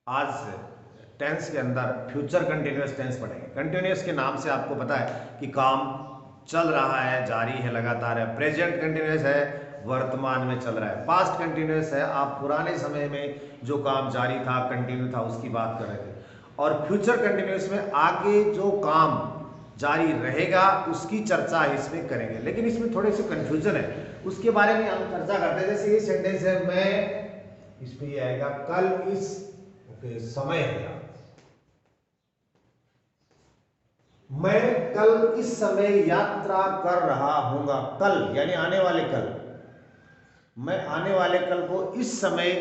आज टेंस के अंदर फ्यूचर कंटिन्यूअस टेंस पढ़ेंगे। कंटिन्यूअस के नाम से आपको पता है कि काम चल रहा है, जारी है, लगातार है। प्रेजेंट कंटिन्यूअस है, वर्तमान में चल रहा है। पास्ट कंटिन्यूअस है, आप पुराने समय में जो काम जारी था, कंटिन्यू था, उसकी बात कर रहे थे। और फ्यूचर कंटिन्यूअस में आगे जो काम जारी रहेगा उसकी चर्चा इसमें करेंगे। लेकिन इसमें थोड़े से कंफ्यूजन है, उसके बारे में हम चर्चा करते हैं। जैसे ये सेंटेंस है, मैं, इस पे ये आएगा कल इस समय है, मैं कल इस समय यात्रा कर रहा हूंगा। कल यानी आने वाले कल, मैं आने वाले कल को इस समय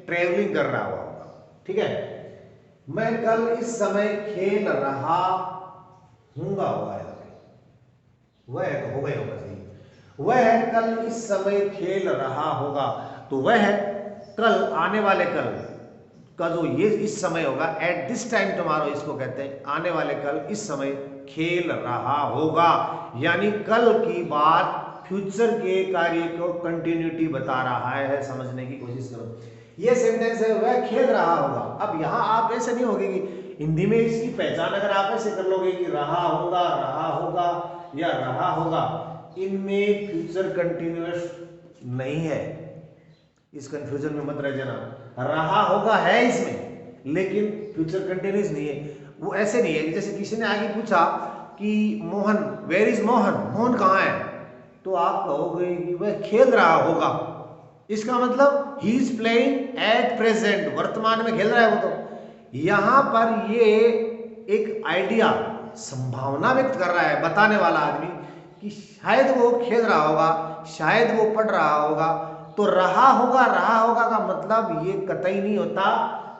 ट्रेवलिंग कर रहा होगा। ठीक है, मैं कल इस समय खेल रहा हूंगा, हुआ वह तो हो गया होगा सही। वह कल इस समय खेल रहा होगा, तो वह कल आने वाले कल का जो ये इस समय होगा, एट दिस टाइम टुमारो इसको कहते हैं। आने वाले कल इस समय खेल रहा होगा, यानी कल की बात फ्यूचर के कार्य को कंटिन्यूटी बता रहा है। समझने की कोशिश करो, ये सेंटेंस है, वह खेल रहा होगा। अब यहां आप ऐसे नहीं होगे कि हिंदी में इसकी पहचान अगर आप ऐसे कर लोगे कि रहा होगा या रहा होगा, इनमें फ्यूचर कंटिन्यूअस नहीं है। इस कंफ्यूजन में मत रह जाना। रहा होगा है इसमें, लेकिन फ्यूचर कंटिन्यूअस नहीं है। वो ऐसे नहीं है जैसे किसी ने आगे पूछा कि मोहन, वेयर इज मोहन, मोहन कहाँ है, तो आप कहोगे कि वह खेल रहा होगा। इसका मतलब he is playing at present, वर्तमान में खेल रहा है वो। तो यहां पर ये एक आइडिया, संभावना व्यक्त कर रहा है बताने वाला आदमी कि शायद वो खेल रहा होगा, शायद वो पढ़ रहा होगा। तो रहा होगा का मतलब ये कतई नहीं होता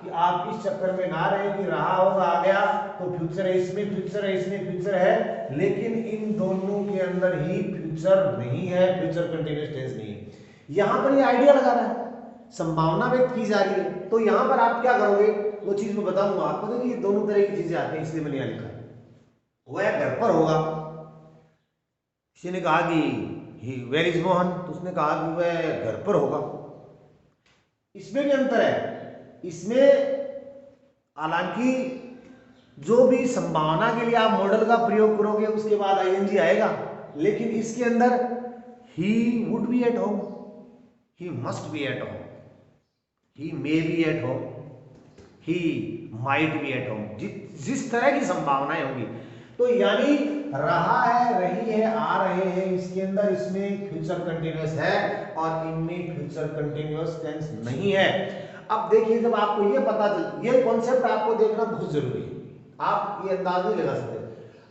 कि आप इस चक्कर में ना रहे कि रहा होगा आ गया तो फ्यूचर है, इसमें फ्यूचर है, इसमें फ्यूचर है। लेकिन इन दोनों के अंदर ही फ्यूचर नहीं है, फ्यूचर कंटिन्यूअस टेंस नहीं है। यहां पर ये आइडिया लगा रहा है, संभावना व्यक्त की जा रही है। तो यहां पर आप क्या करोगे, वो चीज मैं बताऊंगा आपको। देखिए ये दोनों तरह की चीजें आती हैं, इसलिए मैंने यहां लिखा है। वह घर पर होगा, किसी ने कहा कि वेयर इज मोहन, तो उसने कहा कि वह घर पर होगा। इसमें भी अंतर है। इसमें हालांकि जो भी संभावना के लिए आप मॉडल का प्रयोग करोगे उसके बाद आईएनजी आएगा, लेकिन इसके अंदर ही would B at home, he must B at home, he may B at home, he might be at home, जिस तरह की संभावनाएं होंगी। तो यानी रहा है, रही है, आ रहे हैं, इसके अंदर इसमें फ्यूचर कंटिन्यूअस है और इनमें फ्यूचर कंटिन्यूअस टेंस नहीं है। अब देखिए, जब आपको ये पता चल, ये कॉन्सेप्ट आपको देखना बहुत जरूरी है, आप ये अंदाज नहीं लगा सकते।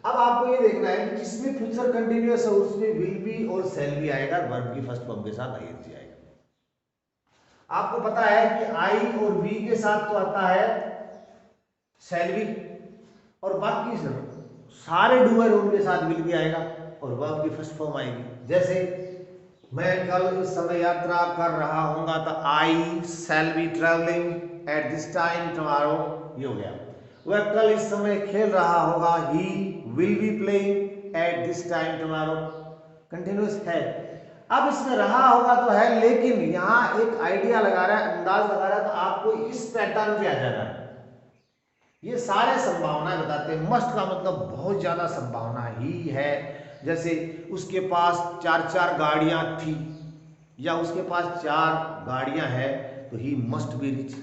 अब आपको ये देखना है कि जिसमें फ्यूचर कंटिन्यूअस है उसमें विल बी और शैल बी आएगा, वर्ब की फर्स्ट फॉर्म के साथ आईएनजी आएगा। आपको पता है कि आई और बी के साथ तो आता है शैल बी, और बाकी सारे डूअर उनके साथ विल भी आएगा और वर्ब की फर्स्ट फॉर्म आएगी। जैसे मैं कल इस समय यात्रा कर रहा हूंगा, तो I shall be travelling at this time tomorrow, ये हो गया। वह कल इस समय खेल रहा होगा, ही will be playing at this time tomorrow, continuous है। अब इसमें रहा होगा तो है, लेकिन यहां एक आइडिया लगा रहा है, अंदाज लगा रहा है, तो आपको इस पैटर्न पे आ जाना है। ये सारे संभावनाएं बताते हैं। मस्ट का मतलब बहुत ज्यादा संभावना ही है। जैसे उसके पास 4-4 गाड़ियां थी, या उसके पास 4 गाड़ियां हैं, तो ही मस्ट बी रिच।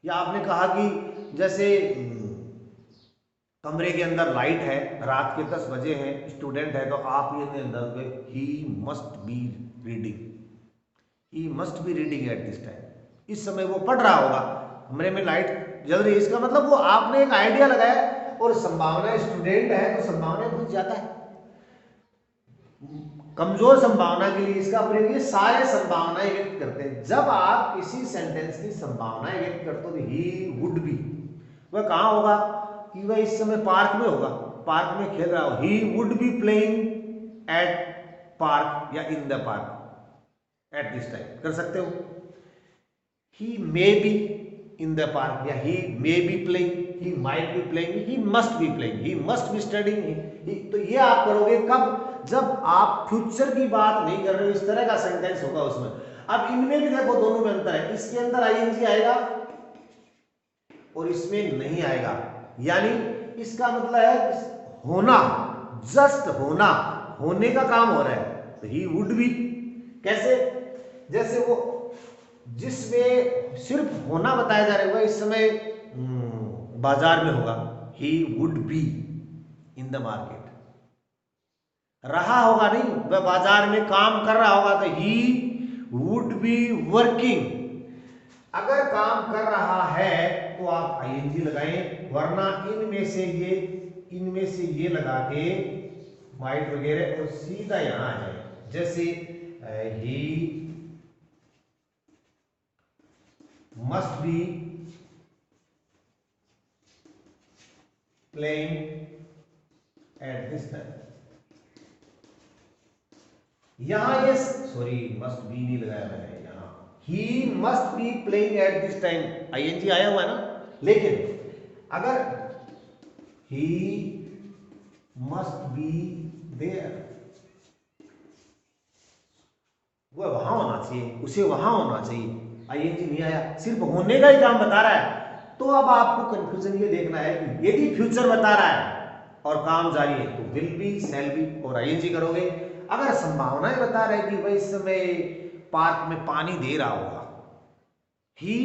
या आपने कहा कि जैसे कमरे के अंदर लाइट है, रात के 10 बजे हैं, स्टूडेंट है, तो आप ये अंदर ही must be reading, he must be reading eight this time, इस समय वो पढ़ रहा होगा, कमरे में लाइट जल रही है। इसका मतलब वो आपने एक आइडिया लगाया, और संभावना स्टूडेंट है तो संभावना कुछ ज्यादा है। कमजोर संभावना के लिए इसका प्रयोग, ये सारे संभावनाएं व्यक्त करते हैं। जब आप किसी सेंटेंस की संभावनाएं व्यक्त करते हो, ही वुड बी, वह कहां होगा, कि वह इस समय पार्क में होगा, पार्क में खेल रहा हो, he would be playing at park या in the park at this time कर सकते हो। He may be in the park, या he may be playing, he might be playing, he must be playing, he must be studying, तो ये आप करोगे कब, जब आप फ्यूचर की बात नहीं कर रहे हो, इस तरह का सेंटेंस होगा उसमें। अब इनमें भी देखो दोनों में अंतर है। इसके अंदर आईएनजी आएगा और इसमें नहीं आएगा, यानी इसका मतलब है होना, जस्ट होना, होने का काम हो रहा है, तो ही वुड बी। कैसे? जैसे वो जिसमें सिर्फ होना बताया जा रहा है इस समय बाजार में होगा, ही would be in the market. रहा होगा नहीं, वह बाजार में काम कर रहा होगा, तो ही वुड बी वर्किंग। अगर काम कर रहा है तो आप आईएनजी लगाएं, वरना इनमें से ये लगा के माइट वगैरह और सीधा यहां आ जाए। जैसे he must be playing at this time. यहां ये सॉरी मस्ट बी नहीं लगाया मैंने, यहां he must be playing at this time ING आया हुआ है ना, लेकिन अगर ही मस्ट बी देयर, वह वहां होना चाहिए, उसे वहां होना चाहिए, आईएनजी नहीं आया, सिर्फ होने का ही काम बता रहा है। तो अब आपको कंफ्यूजन ये देखना है कि यदि फ्यूचर बता रहा है और काम जारी है तो विल बी, शैल बी और आईएनजी करोगे। अगर संभावनाएं बता रहे कि भाई इस समय पार्क में पानी दे रहा होगा, ही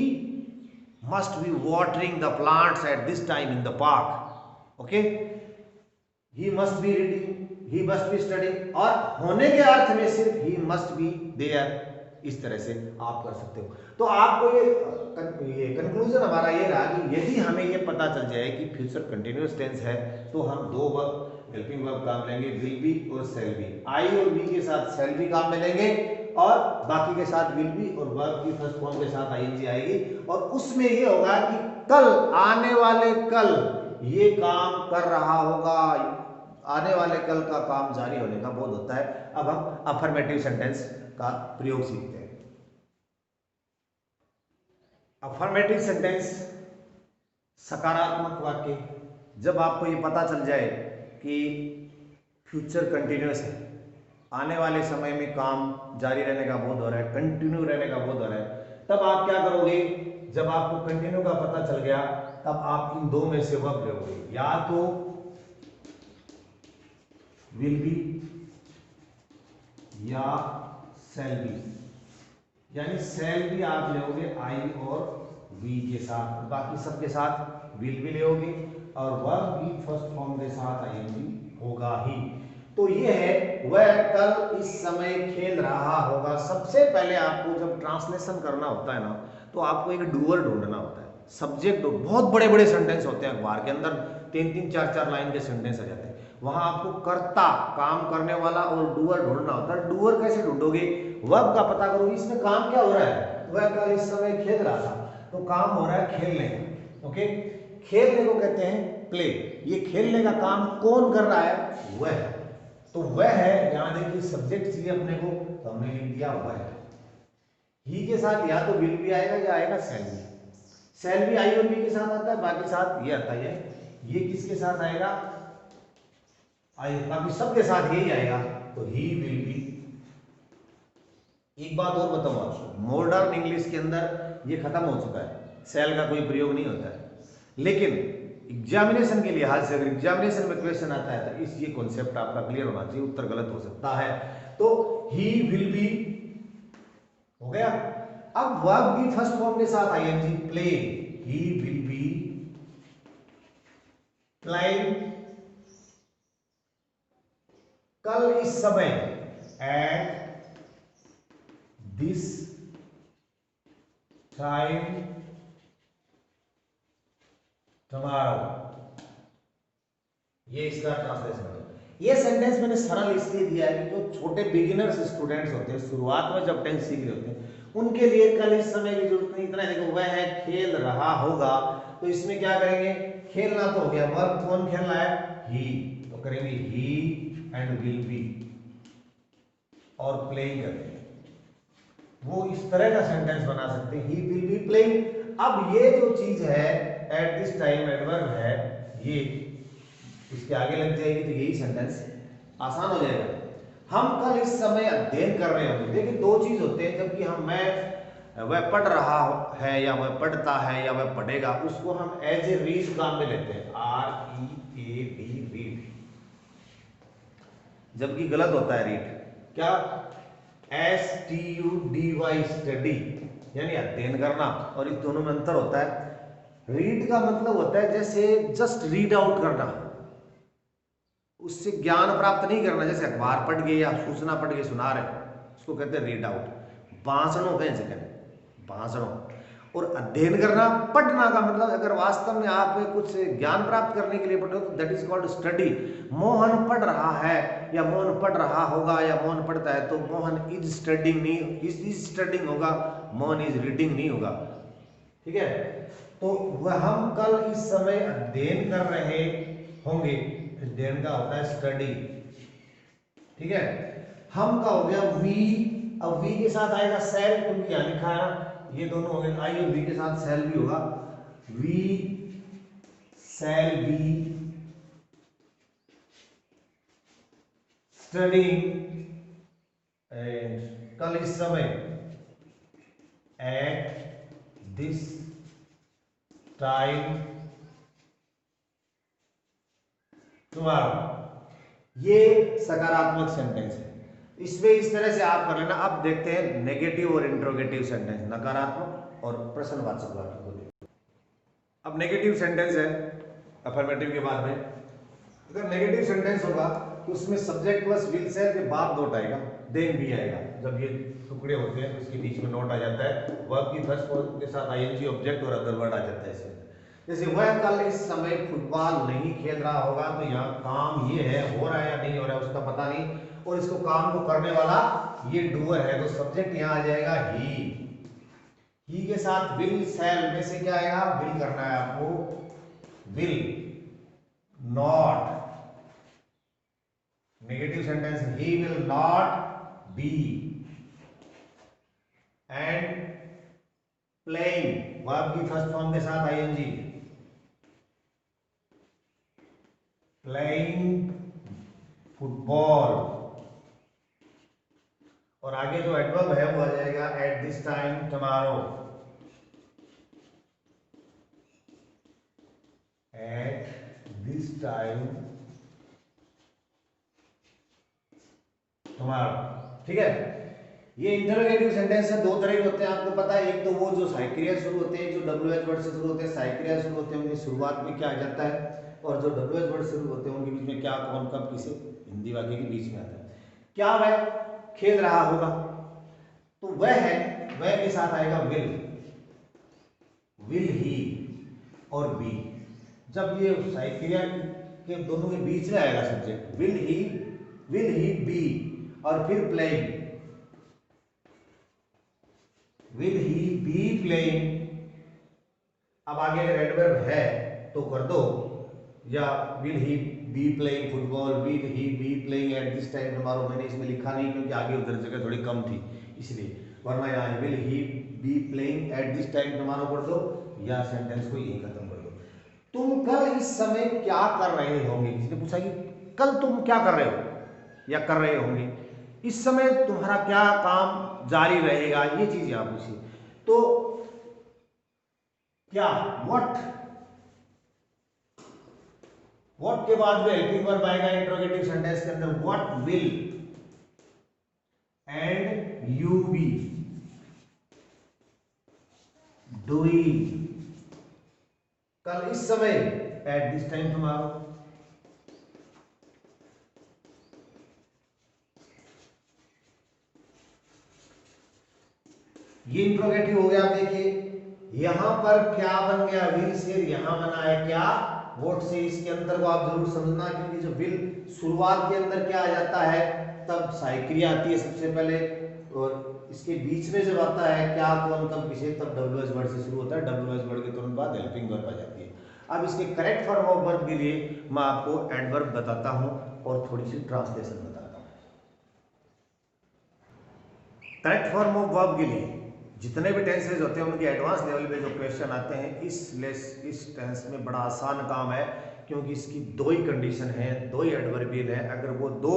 must B watering the plants eight this time in the park, okay. He must be reading, he must be studying, और होने के अर्थ में सिर्फ ही मस्ट बी देयर, इस तरह से आप कर सकते हो। तो आपको ये कंक्लूजन हमारा ये रहा कि यदि हमें ये पता चल जाए कि फ्यूचर कंटिन्यूअस टेंस है तो हम दो वर्ब, हेल्पिंग वर्ब काम लेंगे, विल बी और शैल बी। आई और बी के साथ शैल बी काम में लेंगे और बाकी के साथ विल बी, और वर्ब की फर्स्ट फॉर्म के साथ आईएनजी आएगी। और उसमें ये होगा कि कल, आने वाले कल ये काम कर रहा होगा, आने वाले कल का काम जारी होने का बोध होता है। अब हम अफर्मेटिव सेंटेंस का प्रयोग सीखते हैं। अफर्मेटिव सेंटेंस सकारात्मक वाक्य, जब आपको ये पता चल जाए कि फ्यूचर कंटिन्यूअस है, आने वाले समय में काम जारी रहने का बोध हो रहा है, कंटिन्यू रहने का बोध हो रहा है, तब आप क्या करोगे? जब आपको कंटिन्यू का पता चल गया तब आप इन दो में से वर्ब लोगे, या तो विल बी या शैल बी, यानी शैल बी आप लोगे आई और वी के साथ, बाकी सबके साथ विल भी लोगे, और वर्ब भी फर्स्ट फॉर्म के साथ आईएनजी होगा ही। तो ये है वह कल इस समय खेल रहा होगा। सबसे पहले आपको जब ट्रांसलेशन करना होता है ना, तो आपको एक डूअर ढूंढना होता है। सब्जेक्ट, बहुत बड़े बड़े सेंटेंस होते हैं अखबार के अंदर, 3-3, 4-4 लाइन के सेंटेंस आ जाते हैं, वहां आपको कर्ता, काम करने वाला और डूअर ढूंढना होता है। डूअर कैसे ढूंढोगे? वर्ब का पता करोगे, इसमें काम क्या हो रहा है, वह कल इस समय खेल रहा था, तो काम हो रहा है खेलने का, ओके। खेलने को कहते हैं प्ले। ये खेलने का काम कौन कर रहा है? वह। तो वह है, यहां देखिए सब्जेक्ट चाहिए अपने को, तो हमने लिख दिया वह। ही के साथ या तो विल भी आएगा या आएगा शैल भी। शैल भी आई और बी के साथ आता है, बाकी साथ ये आता है। ये किसके साथ आएगा? आई, बाकी सबके साथ यही आएगा, तो ही विल बी। एक बात और बताऊं आपको, मॉडर्न इंग्लिश के अंदर ये खत्म हो चुका है, शैल का कोई प्रयोग नहीं होता है। लेकिन एग्जामिनेशन के लिहाज से अगर एग्जामिनेशन में क्वेश्चन आता है तो इस ये कॉन्सेप्ट आपका क्लियर होना चाहिए, उत्तर गलत हो सकता है। तो ही विल बी हो गया। अब वर्ब की फर्स्ट फॉर्म के साथ ING, play, he will be playing कल इस समय, एट दिस टाइम टुमारो। ये इसका ट्रांसलेशन है। ये सेंटेंस मैंने सरल इसलिए दिया है कि जो छोटे बिगिनर्स स्टूडेंट्स होते हैं, शुरुआत में जब टेंस सीख रहे होते हैं, उनके लिए कल इस समय की जरूरत नहीं। इतना देखो, वह है खेल रहा होगा, तो इसमें क्या करेंगे? खेलना तो हो गया, वर्ब कौन खेल रहा है? ही, तो करेंगे ही एंड विल बी, और प्लेइंग करेंगे। वो इस तरह का सेंटेंस बना सकते हैं, ही विल बी प्लेइंग। अब ये जो चीज है एट दिस टाइम एडवर्ब है, ये इसके आगे लग जाएगी तो यही सेंटेंस आसान हो जाएगा। हम कल इस समय अध्ययन कर रहे होंगे। देखिए दो चीज होते हैं, जबकि मैं वह पढ़ रहा है या वह पढ़ता है या वह पढ़ेगा, उसको हम एज ए रीड काम में लेते हैं, READ, रीड। जबकि गलत होता है रीड, क्या? STUDY, स्टडी, यानी अध्ययन करना, और इस दोनों में अंतर होता है। रीड का मतलब होता है जैसे जस्ट रीड आउट करना, उससे ज्ञान प्राप्त नहीं करना, जैसे अखबार पढ़ के या सूचना पढ़ के सुना रहे, उसको कहते हैं रीड आउट। भाषणों कहें से भाषणों। और अध्ययन करना, पढ़ना का मतलब अगर वास्तव में आप कुछ ज्ञान प्राप्त करने के लिए पढ़ रहे हो तो that is called study. Mohan पढ़ रहा है या मोहन पढ़ रहा होगा या मोहन पढ़ता है, तो मोहन इज स्टडिंग नहीं, इज स्टडिंग होगा, मोहन इज रीडिंग नहीं होगा। ठीक है, तो वह हम कल इस समय अध्ययन कर रहे होंगे, अध्ययन का होता है स्टडी। ठीक है, हम का हो गया वी। अब वी के साथ आएगा सेल, क्योंकि यहां लिखा है ना, ये दोनों हो गए, आई और वी के साथ सेल भी होगा, we shall be studying and कल इस समय एट दिस टाइम टुमारो। ये सकारात्मक सेंटेंस है, इसमें इस तरह से आप कर लेना। अब देखते हैं नेगेटिव और इंट्रोगेटिव सेंटेंस, नकारात्मक और प्रश्नवाचक वाक्य को देखते। अब नेगेटिव सेंटेंस है अफर्मेटिव के बाद में। अगर नेगेटिव सेंटेंस होगा तो उसमें सब्जेक्ट प्लस विल से के बाद नोट आएगा, देन भी आएगा। जब ये टुकड़े होते हैं तो इसके बीच में नोट आ जाता है, वर्ब की फर्स्ट फॉर्म के साथ आईएनजी ऑब्जेक्ट और अदर वर्ड आ जाता है इसमें। जैसे वह कल इस समय फुटबॉल नहीं खेल रहा होगा, तो यहाँ काम ये है, हो रहा है या नहीं हो रहा है उसका पता नहीं, और इसको काम को करने वाला ये डूअर है, तो सब्जेक्ट यहाँ आ जाएगा ही के साथ विल सेल में से क्या आएगा, विल करना है आपको, will not. Negative sentence, he will not be, and playing verb की फर्स्ट फॉर्म के साथ आईएनजी, प्लेइंग फुटबॉल, और आगे जो एडवर्ब है वो आ जाएगा eight this time tomorrow, at this time tomorrow. ठीक है, ये इंटरोगेटिव सेंटेंस है, दो तरह के होते हैं आपको पता है। एक तो वो जो साइक्रिया शुरू होते हैं, जो WH वर्ड से शुरू होते हैं, साइक्रिया शुरू होते हैं, उनकी शुरुआत में क्या आ जाता है, और जो WH वर्ड शुरू होते हैं उनके बीच में क्या, कौन, कब, किसे, हिंदी वाक्य के बीच में आता है। क्या वह खेल रहा होगा, तो वह है, वह के साथ आएगा विल ही और बी। जब ये साइक्रिया के दोनों के बीच में आएगा सब्जेक्ट, विल ही बी, और फिर playing, will he be playing. अब आगे अगर एडवर्ब है तो कर दो, या will he be playing football, will he B playing at this time tomorrow. मैंने इसमें लिखा नहीं क्योंकि आगे उधर जगह थोड़ी कम थी इसलिए, वरना यहाँ will he B playing at this time tomorrow कर दो, या सेंटेंस को यही खत्म कर दो। तुम कल इस समय क्या कर रहे होंगे, किसी ने पूछा कि कल तुम क्या कर रहे हो या कर रहे होंगे, इस समय तुम्हारा क्या काम जारी रहेगा, ये चीज यहां पूछी। तो क्या व्हाट के बाद में हेल्पिंग वर्ब आएगा इंट्रोगेटिव सेंटेंस के अंदर, what will and you be doing कल इस समय एट दिस टाइम टुमारो। ये इंट्रोगेटिव हो गया। आप देखिए यहां पर क्या बन गया, विल से यहां बना है क्या, व्हाट से। इसके अंदर को आप जरूर समझना, क्योंकि जो विल शुरुआत के अंदर क्या आ जाता है, तब साइक्रिया आती है सबसे पहले, और इसके बीच में जब आता है क्या, कौन, कब, किसे, तब WH वर्ड से शुरू होता है। WH वर्ड के तुरंत बाद हेल्पिंग वर्ब आ जाती है। अब इसके करेक्ट फॉर्म ऑफ वर्ब के लिए मैं आपको एडवर्ब बताता हूं और थोड़ी सी ट्रांसलेशन बताता हूं। करेक्ट फॉर्म ऑफ वर्ब के लिए जितने भी टेंसेज होते हैं उनके एडवांस लेवल पे जो क्वेश्चन आते हैं, इस टेंस में बड़ा आसान काम है, क्योंकि इसकी दो ही कंडीशन है, दो ही एडवर्बियल है। अगर वो दो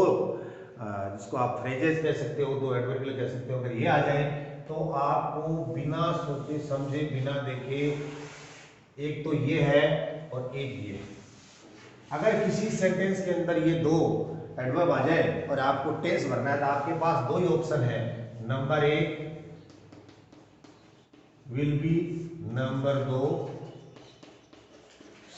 जिसको आप फ्रेजेस कह सकते हो, दो एडवर्बियल कह सकते हो, अगर ये आ जाए तो आपको बिना सोचे समझे बिना देखे एक तो ये है और एक ये है। अगर किसी सेंटेंस के अंदर ये दो एडवर्ब आ जाए और आपको टेंस भरना है तो आपके पास दो ही ऑप्शन है, नंबर एक विल बी, नंबर दो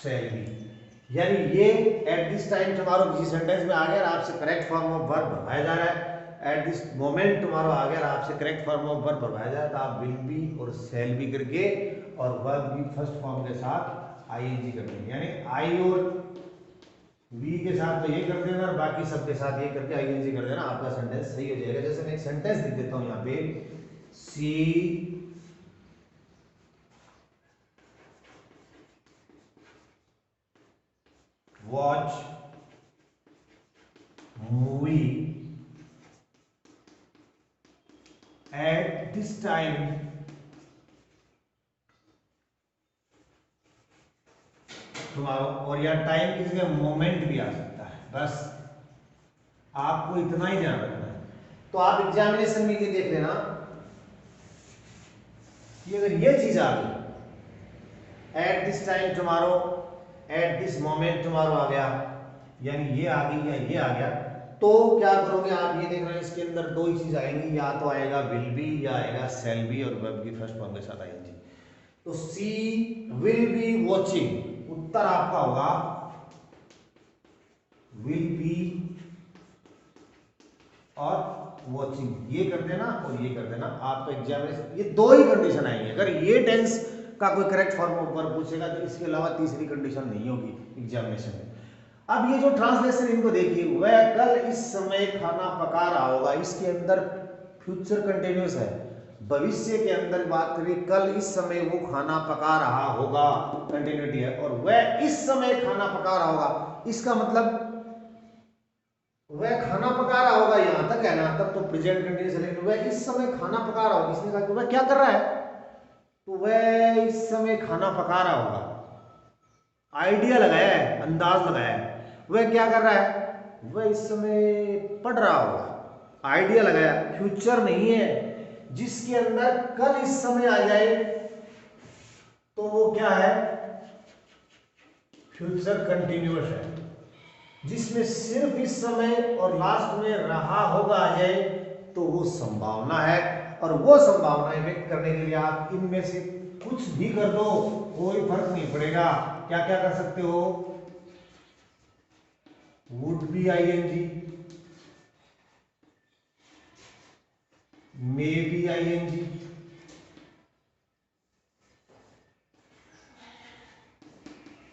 शैल बी। यानी ये एट दिस टाइम टुमारो किसी सेंटेंस में आ गया और आपसे करेक्ट फॉर्म ऑफ वर्ब भरवाया जा रहा है, एट दिस मोमेंट टुमारो आ गया और आपसे करेक्ट फॉर्म ऑफ वर्ब भरवाया जा रहा है, तो आप विल बी और शैल बी करके और वर्ब भी फर्स्ट फॉर्म के साथ आईएनजी कर देंगे। यानी आई और वी के साथ तो ये कर देना और बाकी सबके साथ ये करके आईएनजी कर देना, आपका सेंटेंस सही हो जाएगा। जैसे मैं एक सेंटेंस लिख देता हूं यहाँ पे, see watch movie at this time tomorrow, और यहाँ टाइम किसी का मोमेंट भी आ सकता है, बस आपको इतना ही ध्यान रखना है। तो आप एग्जामिनेशन में ये देख लेना कि अगर ये चीज आ गई at this time tomorrow, at this moment tomorrow आ गया, यानी ये आ गई या ये आ गया, तो क्या करोगे आप, ये देख रहे हैं इसके अंदर दो ही चीज आएंगी, या तो आएगा विल बी या आएगा शैल बी और वर्ब की फर्स्ट फॉर्म के साथ आएंगी। तो सी विल बी वॉचिंग, उत्तर आपका होगा विल बी और वॉचिंग, ये कर देना और ये कर देना। आपका एग्जामिनेशन ये दो ही कंडीशन आएंगी, अगर ये टेंस का कोई करेक्ट फॉर्म ऑफ वर्ब पूछेगा तो इसके अलावा तीसरी कंडीशन नहीं होगी एग्जामिनेशन में। अब ये जो ट्रांसलेशन इनको देखिए, वह कल इस समय खाना पका रहा होगा, इसके अंदर फ्यूचर कंटिन्यूस है, भविष्य के अंदर बात करें कल इस समय वो खाना पका रहा होगा, कंटिन्यूटी है, और वह इस समय खाना पका रहा होगा, इसका मतलब वह खाना पका रहा होगा यहां तक है ना, तब तो प्रेजेंट कंटिन्यूस है, लेकिन वह इस समय खाना पका रहा होगा, इसने कहा कि वह क्या कर रहा है, तो वह इस समय खाना पका रहा होगा, आइडिया लगाया है, अंदाज लगाया है। वह क्या कर रहा है, वह इस समय पढ़ रहा होगा, आइडिया लगाया, फ्यूचर नहीं है, जिसके अंदर कल इस समय आ जाए तो वो क्या है, फ्यूचर कंटिन्यूअस है। जिसमें सिर्फ इस समय और लास्ट में रहा होगा आ जाए तो वो संभावना है, और वो संभावनाएं व्यक्त करने के लिए आप इनमें से कुछ भी कर दो, कोई फर्क नहीं पड़ेगा। क्या क्या कर सकते हो, would be ING, may be ING,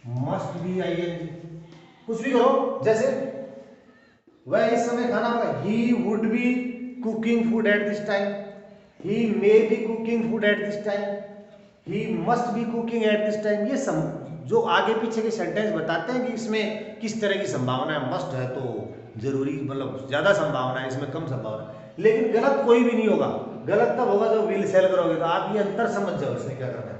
must be ING, कुछ भी करो। जैसे वह इस समय खाना पका, he would be cooking food at this time, he may be cooking food at this time, he must be cooking at this time. ये जो आगे पीछे के सेंटेंस बताते हैं कि इसमें किस तरह की संभावना है, मस्ट है तो जरूरी मतलब ज्यादा संभावना है, इसमें कम संभावना है, लेकिन गलत कोई भी नहीं होगा। गलत तब होगा जब विल सेल करोगे, तो आप ये अंतर समझ जाओ इसमें क्या करना है।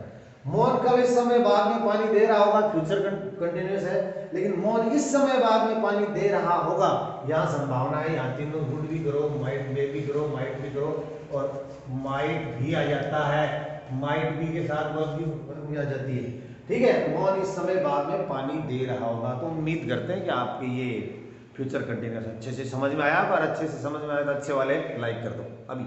मोहन कल इस समय बाद में पानी दे रहा होगा, फ्यूचर कंटिन्यूअस है, लेकिन मोहन इस समय बाद में पानी दे रहा होगा, यहाँ संभावना है, यहाँ तीनों वुड भी करो, माइट मे भी करो, माइट भी करो, और माइट भी आ जाता है, माइट भी के साथ वर्ब भी आ जाती है, ठीक है। मोहन इस समय बाद में पानी दे रहा होगा। तो उम्मीद करते हैं कि आपके ये फ्यूचर कंटिन्यूअस अच्छे से समझ में आया, पर अच्छे से समझ में आया तो अच्छे वाले लाइक कर दो अभी।